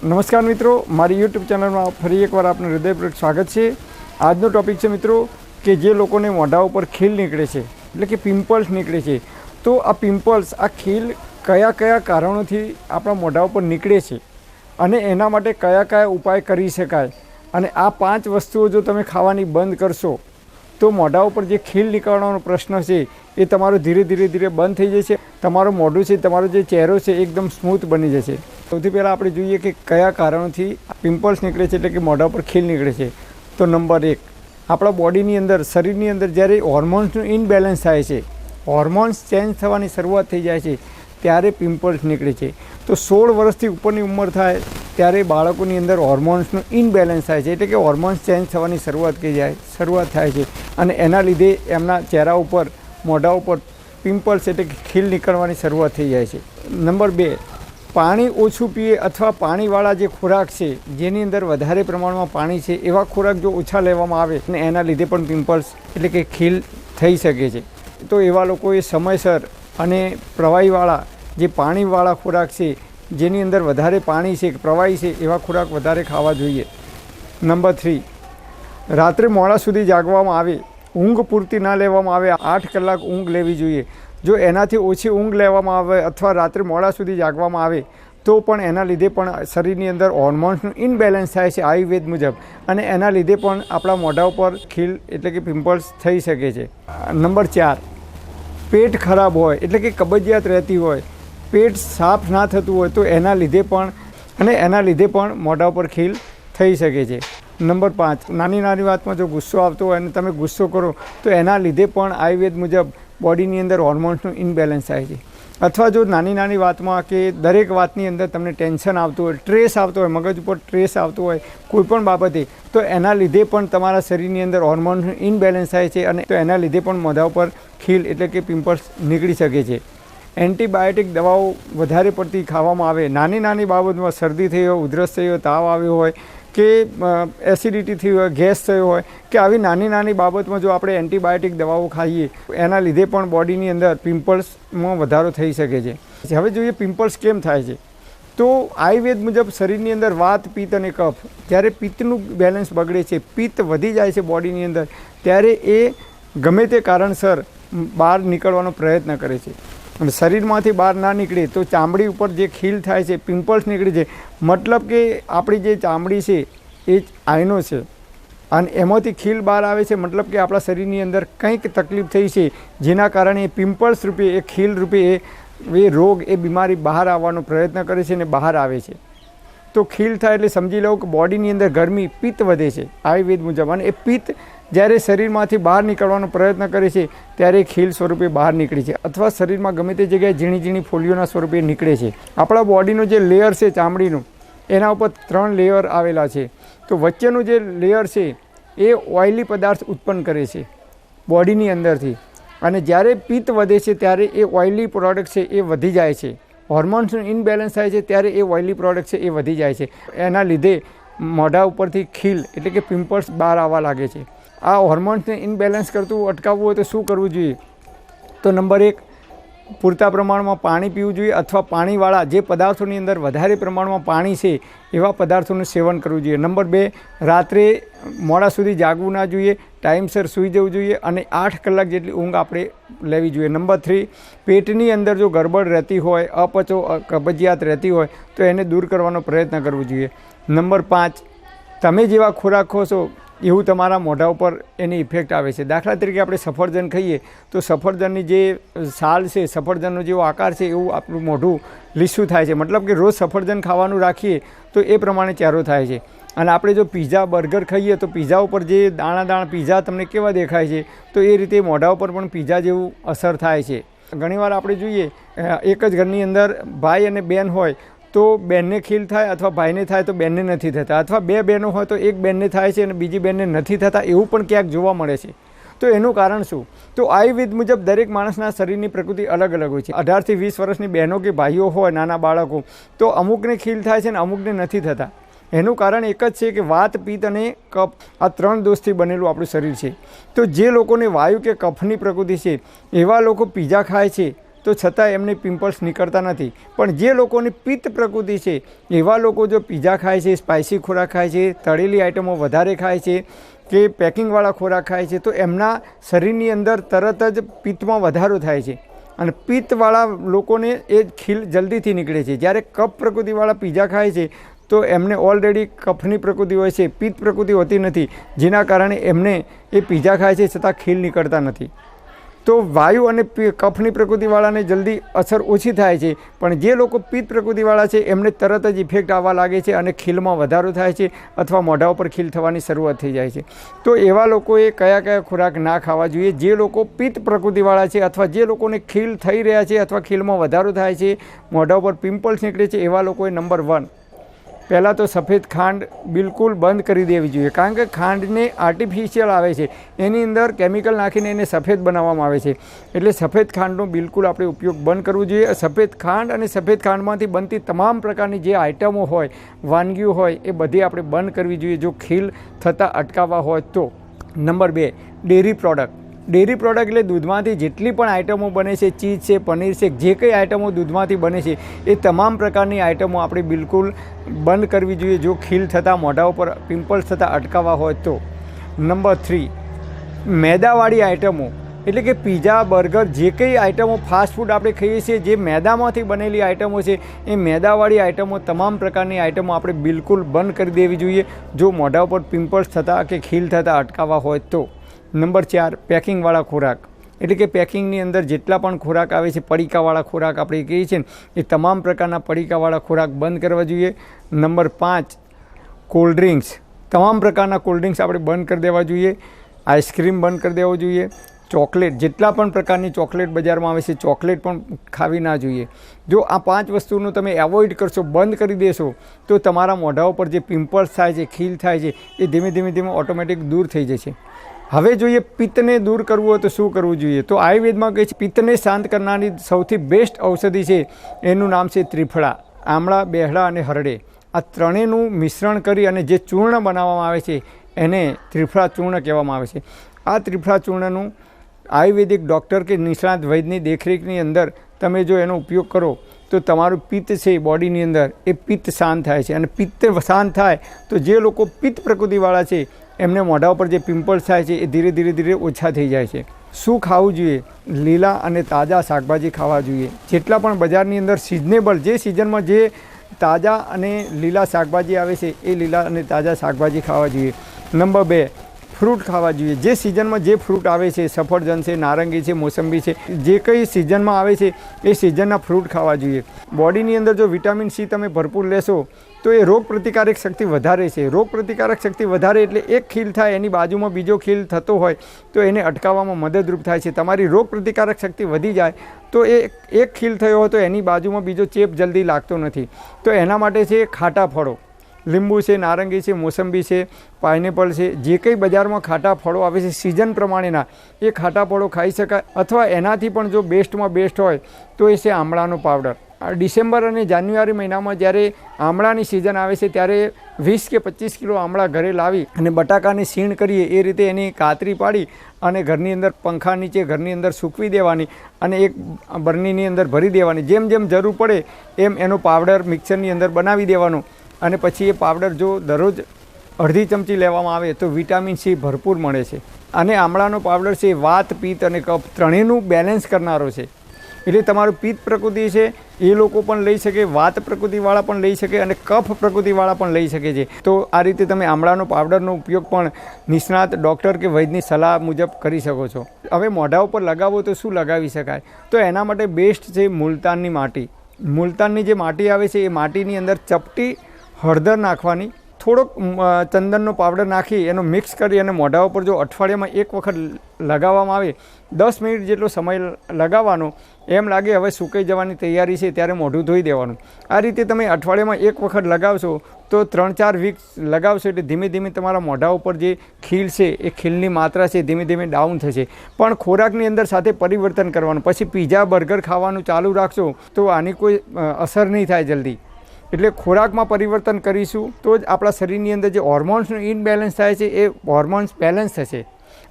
નમસ્કાર મિત્રો, મારી યુટ્યુબ ચેનલમાં ફરી એકવાર આપનું હૃદયપૂર્વક સ્વાગત છે। આજનો ટૉપિક છે મિત્રો કે જે લોકોને મોઢા ઉપર ખીલ નીકળે છે, એટલે કે પિમ્પલ્સ નીકળે છે, તો આ પિમ્પલ્સ, આ ખીલ કયા કયા કારણોથી આપણા મોઢા ઉપર નીકળે છે અને એના માટે કયા કયા ઉપાય કરી શકાય, અને આ 5 વસ્તુઓ જો તમે ખાવાની બંધ કરશો તો મોઢા ઉપર જે ખીલ નીકળવાનો પ્રશ્ન છે એ તમારો ધીરે ધીરે બંધ થઈ જશે। તમારું મોઢું છે, તમારો જે ચહેરો છે એકદમ સ્મૂથ બની જશે। સૌથી પહેલાં આપણે જોઈએ કે કયા કારણોથી પિમ્પલ્સ નીકળે છે, એટલે કે મોઢા ઉપર ખીલ નીકળે છે। તો નંબર 1, આપણા બોડીની અંદર, શરીરની અંદર જ્યારે હોર્મોન્સનું ઇનબેલેન્સ થાય છે, હોર્મોન્સ ચેન્જ થવાની શરૂઆત થઈ જાય છે ત્યારે પિમ્પલ્સ નીકળે છે। તો 16 વર્ષથી ઉપરની ઉંમર થાય ત્યારે બાળકોની અંદર હોર્મોન્સનું ઇનબેલેન્સ થાય છે, એટલે કે હોર્મોન્સ ચેન્જ થવાની શરૂઆત થાય છે અને એના લીધે એમના ચહેરા ઉપર, મોઢા ઉપર પિમ્પલ્સ એટલે કે ખીલ નીકળવાની શરૂઆત થઈ જાય છે। નંબર 2, પાણી ઓછું પીએ અથવા પાણીવાળા જે ખોરાક છે જેની અંદર વધારે પ્રમાણમાં પાણી છે એવા ખોરાક જો ઓછા લેવામાં આવે અને એના લીધે પણ પિમ્પલ્સ એટલે કે ખીલ થઈ શકે છે। તો એવા લોકોએ સમયસર અને પ્રવાહીવાળા જે પાણીવાળા ખોરાક છે, જેની અંદર વધારે પાણી છે, પ્રવાહી છે, એવા ખોરાક વધારે ખાવા જોઈએ। નંબર 3, રાત્રે મોડા સુધી જાગવામાં આવે, ઊંઘ પૂરતી ના લેવામાં આવે, 8 કલાક ઊંઘ લેવી જોઈએ। જો એનાથી ઓછી ઊંઘ લેવામાં આવે અથવા રાત્રે મોડા સુધી જાગવામાં આવે તો પણ એના લીધે પણ શરીરની અંદર હોર્મોન્સનું ઇનબેલેન્સ થાય છે આયુર્વેદ મુજબ, અને એના લીધે પણ આપણા મોઢા ઉપર ખીલ એટલે કે પિમ્પલ્સ થઈ શકે છે। નંબર 4, પેટ ખરાબ હોય એટલે કે કબજિયાત રહેતી હોય, પેટ સાફ ના થતું હોય તો એના લીધે પણ મોઢા ઉપર ખીલ થઈ શકે છે। નંબર 5, નાની વાતમાં જો ગુસ્સો આવતો હોય અને તમે ગુસ્સો કરો તો એના લીધે પણ આયુર્વેદ મુજબ બોડીની અંદર હોર્મોન્સનું ઇનબેલેન્સ થાય છે। અથવા જો નાની વાતમાં કે દરેક વાતની અંદર તમને ટેન્શન આવતું હોય, સ્ટ્રેસ આવતો હોય, મગજ ઉપર સ્ટ્રેસ આવતો હોય કોઈ પણ બાબતે, તો એના લીધે પણ તમારા શરીરની અંદર હોર્મોન્સનું ઇનબેલેન્સ થાય છે અને તો એના લીધે પણ મોઢા ઉપર ખીલ એટલે કે પિમ્પલ્સ નીકળી શકે છે। એન્ટીબાયોટિક દવાઓ વધારે પડતી ખાવામાં આવે, નાની બાબતમાં શરદી થઈ હોય, ઉધરસ થઈ હોય, તાવ આવ્યો હોય કે એસિડિટી થઈ હોય, ગેસ થયો હોય કે આવી નાની બાબતમાં જો આપણે એન્ટીબાયોટિક દવાઓ ખાઈએ એના લીધે પણ બોડીની અંદર પિમ્પલ્સમાં વધારો થઈ શકે છે। હવે જોઈએ પિમ્પલ્સ કેમ થાય છે। તો આયુર્વેદ મુજબ શરીરની અંદર વાત, પિત્ત અને કફ, જ્યારે પિત્તનું બેલેન્સ બગડે છે, પિત્ત વધી જાય છે બોડીની અંદર, ત્યારે એ ગમે તે કારણસર બહાર નીકળવાનો પ્રયત્ન કરે છે અને શરીરમાંથી બહાર ના નીકળે તો ચામડી ઉપર જે ખીલ થાય છે, પિમ્પલ્સ નીકળે છે, મતલબ કે આપણી જે ચામડી છે એ આયનો છે અને એમાંથી ખીલ બહાર આવે છે, મતલબ કે આપણા શરીરની અંદર કંઈક તકલીફ થઈ છે જેના કારણે પિમ્પલ્સ રૂપે, એ ખીલ રૂપે એ રોગ, એ બીમારી બહાર આવવાનો પ્રયત્ન કરે છે અને બહાર આવે છે। તો ખીલ થાય એટલે સમજી લો કે બોડીની અંદર ગરમી, પિત્ત વધે છે આયુર્વેદ મુજબ, અને એ પિત્ત જ્યારે શરીરમાંથી બહાર નીકળવાનો પ્રયત્ન કરે છે ત્યારે ખીલ સ્વરૂપે બહાર નીકળે છે અથવા શરીરમાં ગમે તે જગ્યાએ ઝીણી ફોલ્લીઓના સ્વરૂપે નીકળે છે। આપણા બોડીનો જે લેયર છે ચામડીનું, એના ઉપર 3 લેયર આવેલા છે। તો વચ્ચેનું જે લેયર છે એ ઓઇલી પદાર્થ ઉત્પન્ન કરે છે બોડીની અંદરથી, અને જ્યારે પિત્ત વધે છે ત્યારે એ ઓઇલી પ્રોડક્ટ છે એ વધી જાય છે, હોર્મોન્સનું ઇનબેલેન્સ થાય છે ત્યારે એ ઓઇલી પ્રોડક્ટ છે એ વધી જાય છે, એના લીધે મોઢા ઉપરથી ખીલ એટલે કે પિમ્પલ્સ બહાર આવવા લાગે છે। આ હોર્મોન્સને ઇનબેલેન્સ કરતું અટકાવવું હોય તો શું કરવું જોઈએ? તો નંબર 1, પૂરતા પ્રમાણમાં પાણી પીવું જોઈએ અથવા પાણીવાળા જે પદાર્થોની અંદર વધારે પ્રમાણમાં પાણી છે એવા પદાર્થોનું સેવન કરવું જોઈએ। નંબર 2, રાત્રે મોડા સુધી જાગવું ના જોઈએ, ટાઈમસર સૂઈ જવું જોઈએ અને 8 કલાક જેટલી ઊંઘ આપણે લેવી જોઈએ। નંબર 3, પેટની અંદર જો ગરબડ રહેતી હોય, અપચો, કબજિયાત રહેતી હોય તો એને દૂર કરવાનો પ્રયત્ન કરવો જોઈએ। નંબર 5, તમે જેવા ખોરાક ખો છો એવું તમારા મોઢા ઉપર એની ઇફેક્ટ આવે છે। દાખલા તરીકે આપણે સફરજન ખાઈએ તો સફરજનની જે છાલ છે, સફરજનનો જેવો આકાર છે એવું આપણું મોઢું લીસું થાય છે, મતલબ કે રોજ સફરજન ખાવાનું રાખીએ તો એ પ્રમાણે ચહેરો થાય છે। અને આપણે જો પીઝા, બર્ગર ખાઈએ તો પીઝા ઉપર જે દાણા પીઝા તમને કેવા દેખાય છે, તો એ રીતે મોઢા ઉપર પણ પીઝા જેવું અસર થાય છે। ઘણીવાર આપણે જોઈએ એક જ ઘરની અંદર ભાઈ અને બહેન હોય તો બેનને ખીલ થાય અથવા ભાઈને થાય તો બેનને નથી થતા, અથવા 2 બહેનો હોય તો એક બેનને થાય છે અને બીજી બેનને નથી થતા, એવું પણ ક્યાંક જોવા મળે છે। તો એનું કારણ શું? તો આયુર્વેદ મુજબ દરેક માણસના શરીરની પ્રકૃતિ અલગ હોય છે। 18 થી 20 વર્ષની બહેનો કે ભાઈઓ હોય, નાના બાળકો, તો અમુકને ખીલ થાય છે અને અમુકને નથી થતા। એનું કારણ એક જ છે કે વાત, પિત્ત અને કફ, આ 3 દોષથી બનેલું આપણું શરીર છે। તો જે લોકોને વાયુ કે કફની પ્રકૃતિ છે એવા લોકો પીઝા ખાય છે તો છતાં એમને પિમ્પલ્સ નીકળતા નથી. પણ જે લોકોની પિત્ત પ્રકૃતિ છે એવા લોકો જો પીઝા ખાય છે, સ્પાઇસી ખોરાક ખાય છે, તળેલી આઇટમો વધારે ખાય છે કે પેકિંગવાળા ખોરાક ખાય છે, તો એમના શરીરની અંદર તરત જ પિત્તમાં વધારો થાય છે અને પિત્તવાળા લોકોને એ ખીલ જલ્દીથી નીકળે છે. જ્યારે કફ પ્રકૃતિવાળા પીઝા ખાય છે તો એમને ઓલરેડી કફની પ્રકૃતિ હોય છે, પિત્ત પ્રકૃતિ હોતી નથી, જેના કારણે એમને એ પીઝા ખાય છે છતાં ખીલ નીકળતા નથી. તો વાયુ અને કફની પ્રકૃતિવાળાને જલ્દી અસર ઓછી થાય છે, પણ જે લોકો પિત્ત પ્રકૃતિવાળા છે એમને તરત જ ઇફેક્ટ આવવા લાગે છે અને ખીલમાં વધારો થાય છે અથવા મોઢા ઉપર ખીલ થવાની શરૂઆત થઈ જાય છે. તો એવા લોકોએ કયા કયા ખોરાક ના ખાવા જોઈએ? જે લોકો પિત્ત પ્રકૃતિવાળા છે અથવા જે લોકોને ખીલ થઈ રહ્યા છે અથવા ખીલમાં વધારો થાય છે, મોઢા ઉપર પિમ્પલ્સ નીકળે છે, એવા લોકોએ નંબર 1 પહેલાં તો સફેદ ખાંડ બિલકુલ બંધ કરી દેવી જોઈએ. કારણ કે ખાંડને આર્ટિફિશિયલ આવે છે, એની અંદર કેમિકલ નાખીને એને સફેદ બનાવવામાં આવે છે. એટલે સફેદ ખાંડનો બિલકુલ આપણે ઉપયોગ બંધ કરવો જોઈએ. સફેદ ખાંડ અને સફેદ ખાંડમાંથી બનતી તમામ પ્રકારની જે આઇટમો હોય, વાનગીઓ હોય, એ બધી આપણે બંધ કરવી જોઈએ જો ખીલ થતાં અટકાવવા હોય તો. Number 2, dairy product. Dairy product એટલે દૂધમાંથી જેટલી પણ આઇટમો બને છે, ચીઝ છે, પનીર છે, જે કંઈ આઇટમો દૂધમાંથી બને છે એ તમામ પ્રકારની આઇટમો આપણે બિલકુલ બંધ કરવી જોઈએ જો ખીલ થતાં મોઢા ઉપર પિમ્પલ્સ થતાં અટકાવવા હોય તો. નંબર 3, મેદાવાળી આઇટમો એટલે કે પીઝા, બર્ગર, જે કંઈ આઇટમો ફાસ્ટ ફૂડ આપણે ખાઈએ છીએ, જે મેદામાંથી બનેલી આઇટમો છે, એ મેદાવાળી આઇટમો, તમામ પ્રકારની આઇટમો આપણે બિલકુલ બંધ કરી દેવી જોઈએ જો મોઢા ઉપર પિમ્પલ્સ થતાં કે ખીલ થતાં અટકાવવા હોય તો. નંબર 4, પેકિંગવાળા ખોરાક એટલે કે પેકિંગની અંદર જેટલા પણ ખોરાક આવે છે, પડીકાવાળા ખોરાક આપણે કહીએ છીએ ને, એ તમામ પ્રકારના પડીકાવાળા ખોરાક બંધ કરવા જોઈએ. Number 5, cold drinks. તમામ પ્રકારના કોલ્ડ ડ્રિંક્સ આપણે બંધ કરી દેવા જોઈએ. આઈસ્ક્રીમ બંધ કરી દેવો જોઈએ. ચોકલેટ, જેટલા પણ પ્રકારની ચોકલેટ બજારમાં આવે છે, ચોકલેટ પણ ખાવી ના જોઈએ. જો આ 5 વસ્તુનું તમે એવોઇડ કરશો, બંધ કરી દેશો, તો તમારા મોઢા ઉપર જે પિમ્પલ્સ થાય છે, ખીલ થાય છે, એ ધીમે ધીમે ઓટોમેટિક દૂર થઈ જશે. હવે જોઈએ પિત્તને દૂર કરવું હોય તો શું કરવું જોઈએ? તો આયુર્વેદમાં કહે છે પિત્તને શાંત કરનારી સૌથી બેસ્ટ ઔષધિ છે, એનું નામ છે ત્રિફળા. આમળા, બેહડા અને હરડે, આ ત્રણેયનું મિશ્રણ કરી અને જે ચૂર્ણ બનાવવામાં આવે છે એને ત્રિફળા ચૂર્ણ કહેવામાં આવે છે. આ ત્રિફળા ચૂર્ણનું આયુર્વેદિક ડૉક્ટર કે નિષ્ણાત વૈદ્યની દેખરેખની અંદર તમે જો એનો ઉપયોગ કરો તો તમારું પિત્ત છે બોડીની અંદર, એ પિત્ત શાંત થાય છે. અને પિત્ત શાંત થાય તો જે લોકો પિત્ત પ્રકૃતિવાળા છે એમને મોઢા ઉપર જે પિમ્પલ્સ થાય છે એ ધીરે ધીરે ઓછા થઈ જાય છે. શું ખાવું જોઈએ? લીલા અને તાજા શાકભાજી ખાવા જોઈએ. જેટલા પણ બજારની અંદર સિઝનેબલ, જે સિઝનમાં જે તાજા અને લીલા શાકભાજી આવે છે એ લીલા અને તાજા શાકભાજી ખાવા જોઈએ. નંબર 2, ફ્રૂટ ખાવા જોઈએ. જે સિઝનમાં જે ફ્રૂટ આવે છે, સફરજન છે, નારંગી છે, મોસંબી છે, જે કંઈ સિઝનમાં આવે છે એ સિઝનના ફ્રૂટ ખાવા જોઈએ. બોડીની અંદર જો વિટામિન સી તમે ભરપૂર લેશો તો એ રોગ પ્રતિકારક શક્તિ વધારે છે. રોગ પ્રતિકારક શક્તિ વધારે એટલે એક ખીલ થાય એની બાજુમાં બીજો ખીલ થતો હોય તો એને અટકાવવામાં મદદરૂપ થાય છે. તમારી રોગ પ્રતિકારક શક્તિ વધી જાય તો એ એક ખીલ થયો હોય તો એની બાજુમાં બીજો ચેપ જલ્દી લાગતો નથી. તો એના માટે છે ખાટા ફળો, લીંબુ છે, નારંગી છે, મોસંબી છે, પાઇનેપલ છે, જે કંઈ બજારમાં ખાટા ફળો આવે છે સિઝન પ્રમાણેના, એ ખાટા ફળો ખાઈ શકાય. અથવા એનાથી પણ જો બેસ્ટમાં બેસ્ટ હોય તો એ છે આમળાનો પાવડર. ડિસેમ્બર અને જાન્યુઆરી મહિનામાં જ્યારે આમળાની સિઝન આવે છે ત્યારે 20 કે 25 કિલો આમળા ઘરે લાવી અને બટાકાની સીણ કરીએ એ રીતે એની કાતરી પાડી અને ઘરની અંદર પંખા નીચે ઘરની અંદર સૂકવી દેવાની અને એક બરણીની અંદર ભરી દેવાની. જેમ જેમ જરૂર પડે એમ એનો પાવડર મિક્સરની અંદર બનાવી દેવાનો. અને પછી એ પાવડર જો દરરોજ અડધી ચમચી લેવામાં આવે તો વિટામિન સી ભરપૂર મળે છે. અને આમળાનો પાવડર છે વાત, પિત્ત અને કફ ત્રણેયનું બેલેન્સ કરનારો છે. એટલે તમારું પિત્ત પ્રકૃતિ છે એ લોકો પણ લઈ શકે, વાત પ્રકૃતિવાળા પણ લઈ શકે અને કફ પ્રકૃતિવાળા પણ લઈ શકે છે. તો આ રીતે તમે આમળાનો પાવડરનો ઉપયોગ પણ નિષ્ણાત ડૉક્ટર કે વૈદ્યની સલાહ મુજબ કરી શકો છો. હવે મોઢા ઉપર લગાવો તો શું લગાવી શકાય? તો એના માટે બેસ્ટ છે મુલતાનની માટી. મુલતાનની જે માટી આવે છે એ માટીની અંદર ચપટી હળદર નાખવાની, થોડોક ચંદનનો પાવડર નાખી એનો મિક્સ કરી અને મોઢા ઉપર જો અઠવાડિયામાં એક વખત લગાવવામાં આવે, 10 મિનિટ જેટલો સમય લગાવવાનો. એમ લાગે હવે સુકાઈ જવાની તૈયારી છે ત્યારે મોઢું ધોઈ દેવાનું. આ રીતે તમે અઠવાડિયામાં એક વખત લગાવશો તો 3-4 વીક્સ લગાવશો એટલે ધીમે ધીમે તમારા મોઢા ઉપર જે ખીલ છે એ ખીલની માત્રા છે ધીમે ધીમે ડાઉન થશે. પણ ખોરાકની અંદર સાથે પરિવર્તન કરવાનું. પછી પીઝા, બર્ગર ખાવાનું ચાલુ રાખશો તો આની કોઈ અસર નહીં થાય જલ્દી. એટલે ખોરાકમાં પરિવર્તન કરીશું તો જ આપણા શરીરની અંદર જે હોર્મોન્સનું ઇનબેલેન્સ થાય છે એ હોર્મોન્સ બેલેન્સ થશે.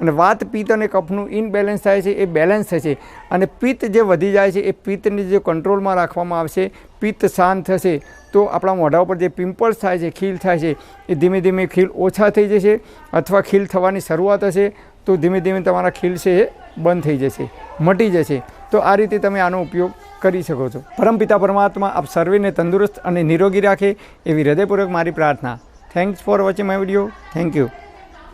અને વાત પિત્ત અને કફનું ઇનબેલેન્સ થાય છે, એ બેલેન્સ થશે અને પિત્ત જે વધી જાય છે એ પિત્તને જે કંટ્રોલમાં રાખવામાં આવશે, પિત્ત શાંત થશે તો આપણા મોઢા ઉપર જે પિમ્પલ્સ થાય છે, ખીલ થાય છે, એ ધીમે ધીમે ખીલ ઓછા થઈ જશે અથવા ખીલ થવાની શરૂઆત હશે તો ધીમે ધીમે તમારા ખીલ છે એ બંધ થઈ જશે, મટી જશે. તો આ રીતે તમે આનો ઉપયોગ કરી શકો છો. પરમપિતા પરમાત્મા આપ સર્વેને તંદુરસ્ત અને નિરોગી રાખે એવી હૃદયપૂર્વક મારી પ્રાર્થના. Thanks for watching my video. Thank you.